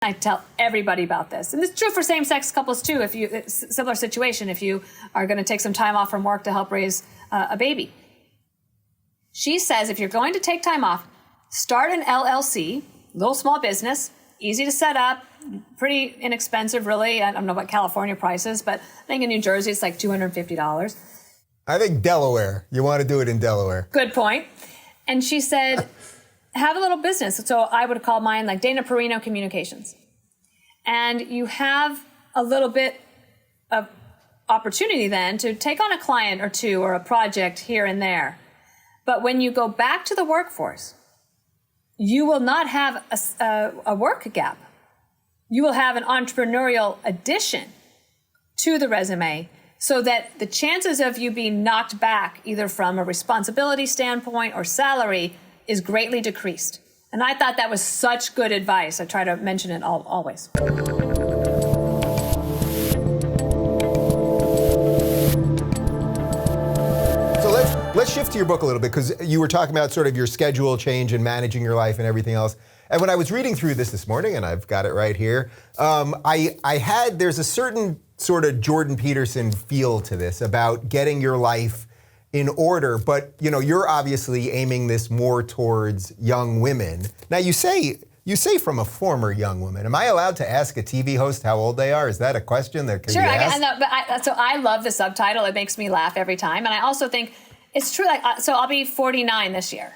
I tell everybody about this. And it's true for same-sex couples too. Similar situation, if you are going to take some time off from work to help raise a baby. She says if you're going to take time off, start an LLC, little small business, easy to set up, pretty inexpensive really. I don't know what California prices, but I think in New Jersey it's like $250. I think Delaware. You want to do it in Delaware. Good point. And she said, have a little business. So I would call mine like Dana Perino Communications. And you have a little bit of opportunity then to take on a client or two or a project here and there. But when you go back to the workforce, you will not have a work gap. You will have an entrepreneurial addition to the resume so that the chances of you being knocked back either from a responsibility standpoint or salary is greatly decreased. And I thought that was such good advice. I try to mention it always. So let's shift to your book a little bit, because you were talking about sort of your schedule change and managing your life and everything else. And when I was reading through this morning, and I've got it right here, there's a certain sort of Jordan Peterson feel to this about getting your life in order, but you're obviously aiming this more towards young women. Now you say from a former young woman. Am I allowed to ask a TV host how old they are? Is that a question that can Sure, be asked? I know, but so I love the subtitle. It makes me laugh every time, and I also think it's true. So I'll be 49 this year.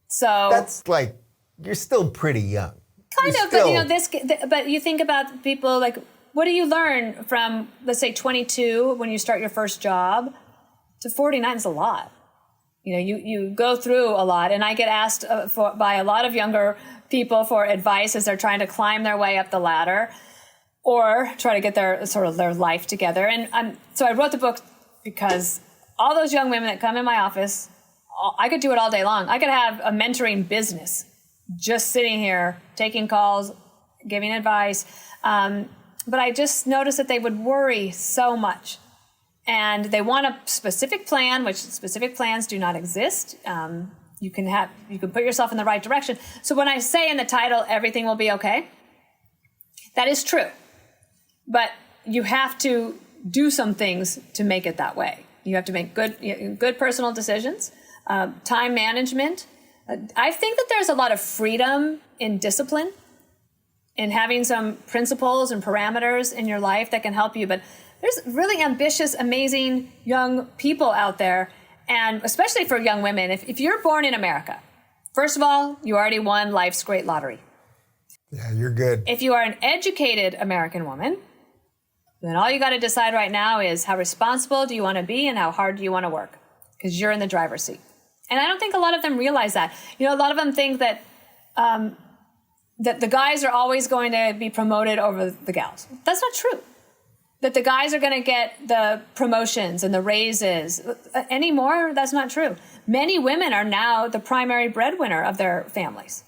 So that's like you're still pretty young. Kind of, but but you think about people like, what do you learn from, let's say, 22 when you start your first job to 49 is a lot. You go through a lot, and I get asked by a lot of younger people for advice as they're trying to climb their way up the ladder or try to get their life together. And so I wrote the book because all those young women that come in my office, I could do it all day long. I could have a mentoring business just sitting here, taking calls, giving advice. But I just noticed that they would worry so much. And they want a specific plan, which specific plans do not exist. You can put yourself in the right direction. So when I say in the title, everything will be okay, that is true. But you have to do some things to make it that way. You have to make good personal decisions, time management. I think that there's a lot of freedom in discipline, in having some principles and parameters in your life that can help you. But there's really ambitious, amazing young people out there, and especially for young women. If you're born in America, first of all, you already won life's great lottery. Yeah, you're good. If you are an educated American woman, then all you got to decide right now is how responsible do you want to be and how hard do you want to work, because you're in the driver's seat. And I don't think a lot of them realize that. A lot of them think that that the guys are always going to be promoted over the gals. That's not true. That the guys are going to get the promotions and the raises anymore. That's not true. Many women are now the primary breadwinner of their families.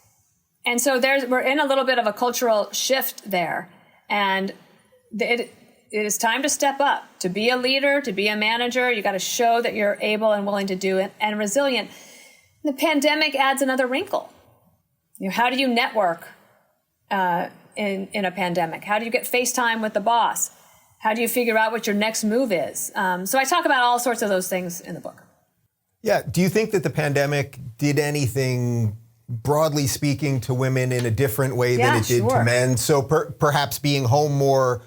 And so we're in a little bit of a cultural shift there. And it is time to step up, to be a leader, to be a manager. You got to show that you're able and willing to do it and resilient. The pandemic adds another wrinkle. How do you network in a pandemic? How do you get FaceTime with the boss? How do you figure out what your next move is? So I talk about all sorts of those things in the book. Yeah. Do you think that the pandemic did anything, broadly speaking, to women in a different way than it did to men? So perhaps being home more,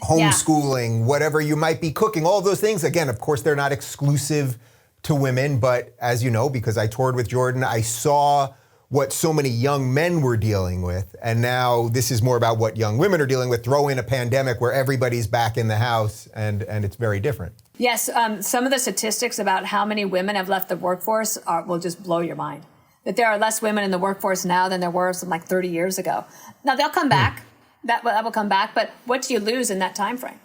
homeschooling, whatever you might be cooking, all of those things. Again, of course, they're not exclusive to women. But as you know, because I toured with Jordan, I saw what so many young men were dealing with. And now this is more about what young women are dealing with. Throw in a pandemic where everybody's back in the house, and it's very different. Yes, some of the statistics about how many women have left the workforce will just blow your mind. That there are less women in the workforce now than there were some 30 years ago. Now they'll come back, that will come back, but what do you lose in that time frame,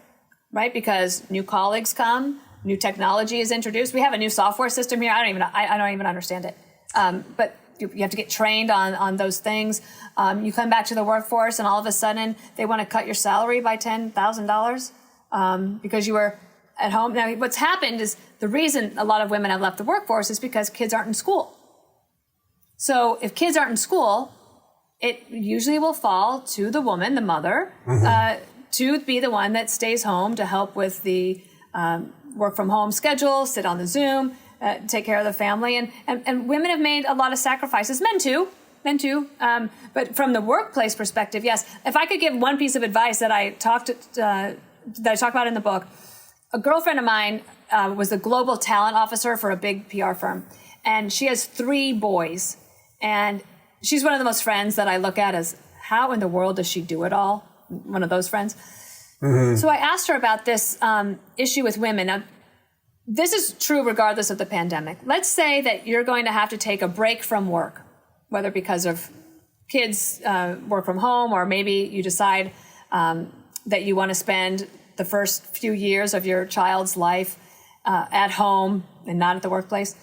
right? Because new colleagues come, new technology is introduced. We have a new software system here. I don't even understand it. But you have to get trained on those things. You come back to the workforce and all of a sudden they want to cut your salary by $10,000 because you were at home. Now, what's happened is the reason a lot of women have left the workforce is because kids aren't in school. So if kids aren't in school, it usually will fall to the woman, the mother, to be the one that stays home to help with the work from home schedule, sit on the Zoom, take care of the family. And women have made a lot of sacrifices, men too. But from the workplace perspective, yes. If I could give one piece of advice that I talk about in the book, a girlfriend of mine was the global talent officer for a big PR firm. And she has 3 boys. And she's one of the most friends that I look at as, how in the world does she do it all? One of those friends. So I asked her about this issue with women. Now, this is true regardless of the pandemic. Let's say that you're going to have to take a break from work, whether because of kids work from home, or maybe you decide that you want to spend the first few years of your child's life at home and not at the workplace.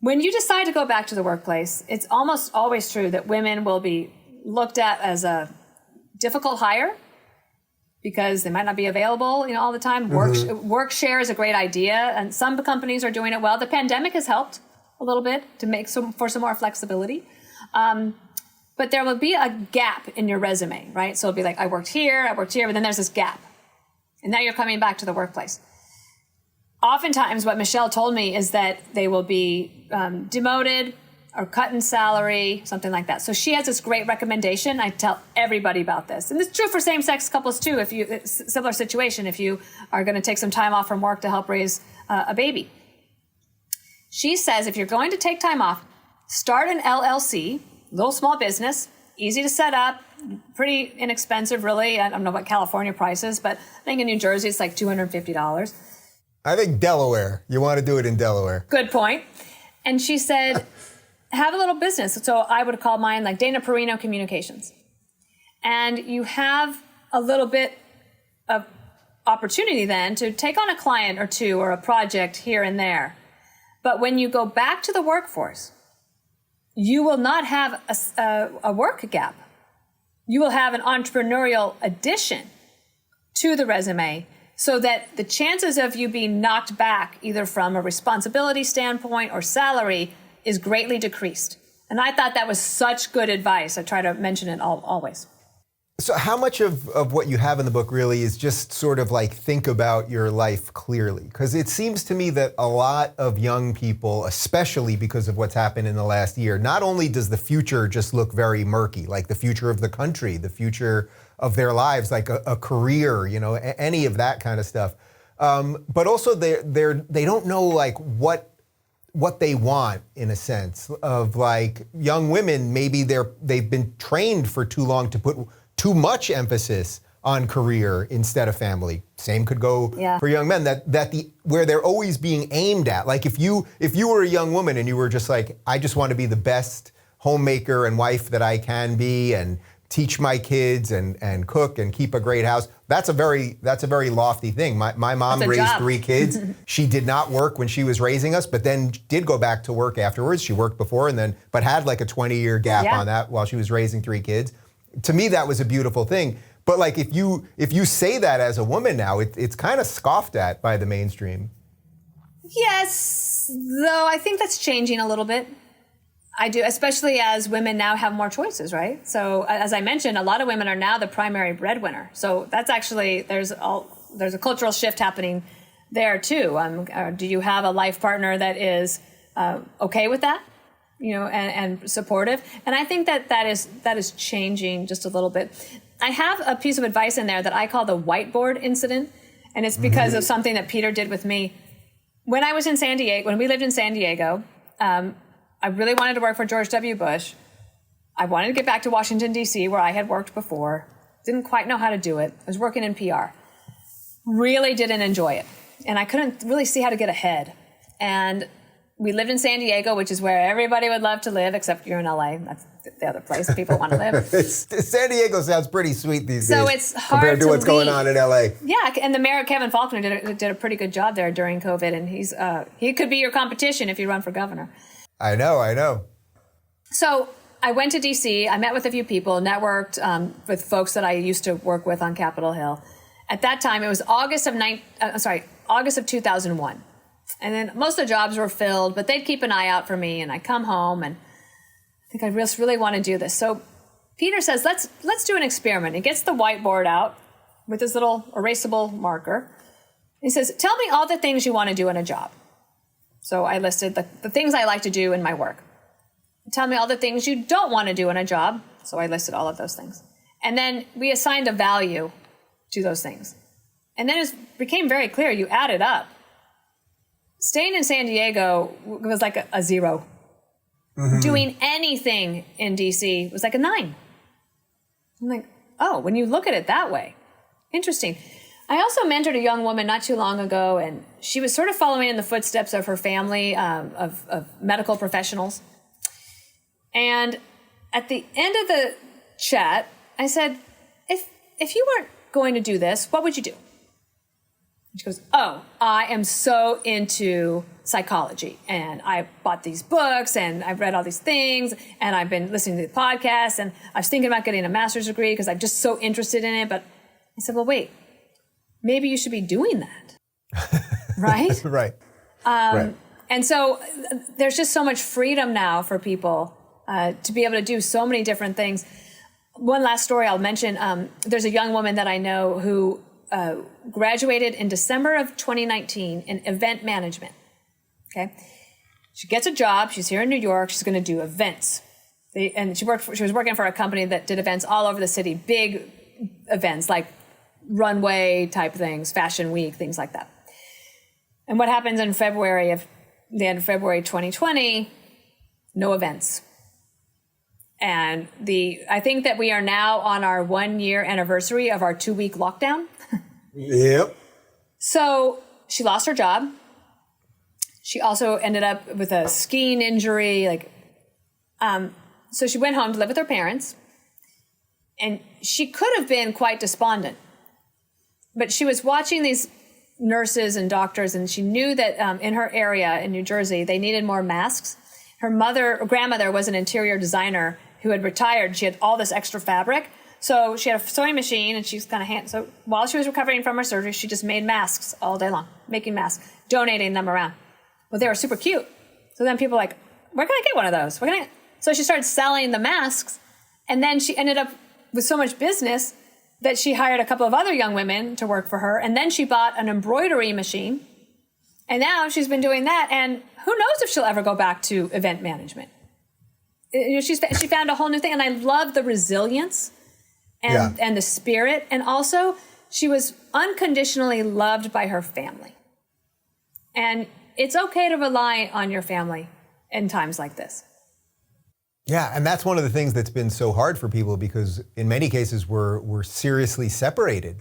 When you decide to go back to the workplace, it's almost always true that women will be looked at as a difficult hire because they might not be available, all the time. Work share is a great idea, and some companies are doing it well. The pandemic has helped a little bit to make for some more flexibility. But there will be a gap in your resume, right? So it'll be like, I worked here, but then there's this gap. And now you're coming back to the workplace. Oftentimes what Michelle told me is that they will be demoted or cut in salary, something like that. So she has this great recommendation. I tell everybody about this. And it's true for same-sex couples too, similar situation, if you are going to take some time off from work to help raise a baby. She says if you're going to take time off, start an LLC, little small business, easy to set up, pretty inexpensive, really. I don't know what California price is, but I think in New Jersey it's like $250. I think Delaware. You want to do it in Delaware. Good point. And she said, have a little business. So I would call mine like Dana Perino Communications. And you have a little bit of opportunity then to take on a client or two or a project here and there. But when you go back to the workforce, you will not have a work gap. You will have an entrepreneurial addition to the resume so that the chances of you being knocked back either from a responsibility standpoint or salary is greatly decreased. And I thought that was such good advice. I try to mention it always. So how much of what you have in the book really is just sort of like think about your life clearly? Because it seems to me that a lot of young people, especially because of what's happened in the last year, not only does the future just look very murky, like the future of the country, the future of their lives, like a career, any of that kind of stuff. But also they don't know like what they want, in a sense of like young women, maybe they've been trained for too long to put too much emphasis on career instead of family. Same could go for young men, where they're always being aimed at. Like if you were a young woman and you were just like, I just want to be the best homemaker and wife that I can be and teach my kids and cook and keep a great house. That's a very lofty thing. My mom raised 3 kids. She did not work when she was raising us, but then did go back to work afterwards. She worked before but had like a 20-year gap on that while she was raising 3 kids. To me, that was a beautiful thing. But like if you say that as a woman now, it's kind of scoffed at by the mainstream. Yes, though I think that's changing a little bit. I do, especially as women now have more choices, right? So as I mentioned, a lot of women are now the primary breadwinner. So that's actually, there's a cultural shift happening there too. Do you have a life partner that is okay with that? And supportive. And I think that is changing just a little bit. I have a piece of advice in there that I call the whiteboard incident. And it's because of something that Peter did with me. When I was in San Diego, when we lived in San Diego, I really wanted to work for George W. Bush. I wanted to get back to Washington, D.C., where I had worked before. Didn't quite know how to do it. I was working in PR. Really didn't enjoy it. And I couldn't really see how to get ahead. And we lived in San Diego, which is where everybody would love to live, except you're in LA. That's the other place people want to live. San Diego sounds pretty sweet these days. So it's hard compared to what's going on in LA. Yeah, and the mayor, Kevin Faulconer, did a pretty good job there during COVID, and he could be your competition if you run for governor. I know. So I went to DC. I met with a few people, networked with folks that I used to work with on Capitol Hill. At that time, it was August of 2001. And then most of the jobs were filled, but they'd keep an eye out for me, and I'd come home, and I think I really want to do this. So Peter says, let's do an experiment. He gets the whiteboard out with his little erasable marker. He says, tell me all the things you want to do in a job. So I listed the things I like to do in my work. Tell me all the things you don't want to do in a job. So I listed all of those things. And then we assigned a value to those things. And then it became very clear, you add it up. Staying in San Diego was like a 0. Mm-hmm. Doing anything in DC was like a 9. I'm like, oh, when you look at it that way, interesting. I also mentored a young woman not too long ago, and she was sort of following in the footsteps of her family, of medical professionals. And at the end of the chat, I said, if you weren't going to do this, what would you do? And she goes, oh, I am so into psychology, and I bought these books, and I've read all these things, and I've been listening to the podcast, and I was thinking about getting a master's degree because I'm just so interested in it. But I said, well, wait, maybe you should be doing that, right? Right. Right. And so there's just so much freedom now for people to be able to do so many different things. One last story I'll mention. There's a young woman that I know who graduated in December of 2019 in event management. Okay, she gets a job. She's here in New York. She's going to do events, and she was working for a company that did events all over the city, big events like runway type things, fashion week, things like that. And what happens in the end of February 2020? No events. And I think that we are now on our 1-year anniversary of our 2-week lockdown. Yep. So she lost her job. She also ended up with a skiing injury. So she went home to live with her parents. And she could have been quite despondent. But she was watching these nurses and doctors, and she knew that in her area in New Jersey, they needed more masks. Her grandmother was an interior designer who had retired. She had all this extra fabric. So she had a sewing machine, and she's kind of so while she was recovering from her surgery, she just made masks all day long, making masks, donating them around. Well, they were super cute. So then people were like, where can I get one of those? So she started selling the masks, and then she ended up with so much business that she hired a couple of other young women to work for her, and then she bought an embroidery machine, and now she's been doing that, and who knows if she'll ever go back to event management. She found a whole new thing, and I love the resilience and the spirit. And also, she was unconditionally loved by her family. And it's okay to rely on your family in times like this. Yeah, and that's one of the things that's been so hard for people, because in many cases we're seriously separated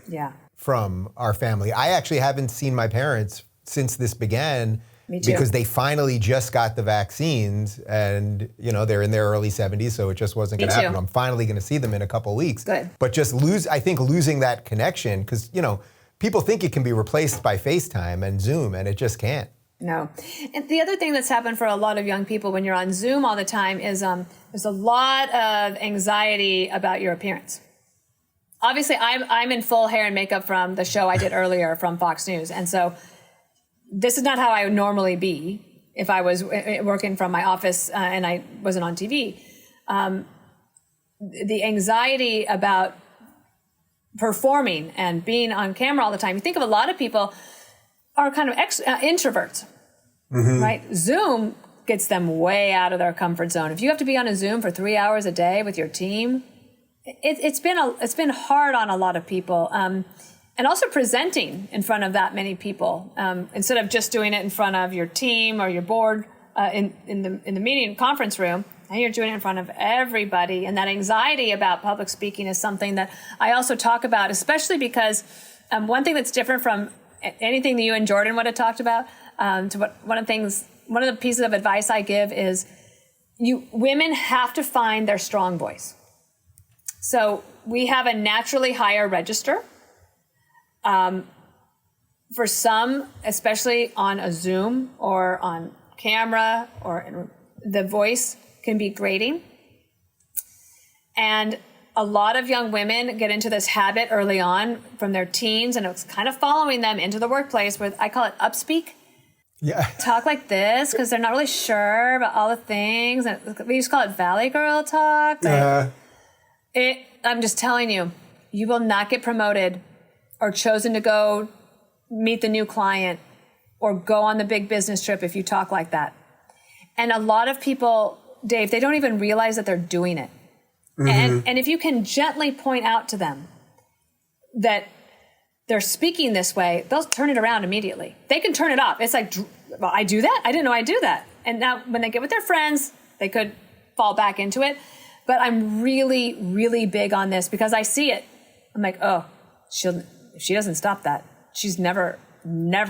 from our family. I actually haven't seen my parents since this began. Me too. Because they finally just got the vaccines, and they're in their early 70s, so it just wasn't going to happen. I'm finally going to see them in a couple of weeks. Good. But just losing that connection, because people think it can be replaced by FaceTime and Zoom, and it just can't. No. And the other thing that's happened for a lot of young people when you're on Zoom all the time is there's a lot of anxiety about your appearance. Obviously, I'm in full hair and makeup from the show I did earlier from Fox News, and so this is not how I would normally be if I was working from my office and I wasn't on TV. The anxiety about performing and being on camera all the time. You think of a lot of people are kind of introverts, right? Zoom gets them way out of their comfort zone. If you have to be on a Zoom for 3 hours a day with your team, it's been hard on a lot of people. And also presenting in front of that many people, instead of just doing it in front of your team or your board in the meeting conference room, and you're doing it in front of everybody. And that anxiety about public speaking is something that I also talk about, especially because one thing that's different from anything that you and Jordan would have talked about, one of the pieces of advice I give is women have to find their strong voice. So we have a naturally higher register. For some, especially on a Zoom or on camera, the voice can be grating. And a lot of young women get into this habit early on from their teens, and it's kind of following them into the workplace with, I call it upspeak. Yeah. Talk like this because they're not really sure about all the things. And we used to call it Valley Girl talk. I'm just telling you, you will not get promoted or chosen to go meet the new client or go on the big business trip if you talk like that. And a lot of people, Dave, they don't even realize that they're doing it. Mm-hmm. And if you can gently point out to them that they're speaking this way, they'll turn it around immediately. They can turn it off. It's like, well, I do that? I didn't know I do that. And now when they get with their friends, they could fall back into it. But I'm really, really big on this because I see it. I'm like, oh, if she doesn't stop that, she's never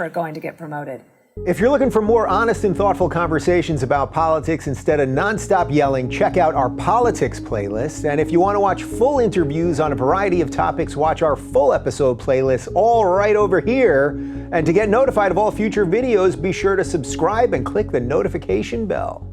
going to get promoted. If you're looking for more honest and thoughtful conversations about politics instead of nonstop yelling, check out our politics playlist. And if you want to watch full interviews on a variety of topics, watch our full episode playlist all right over here. And to get notified of all future videos, be sure to subscribe and click the notification bell.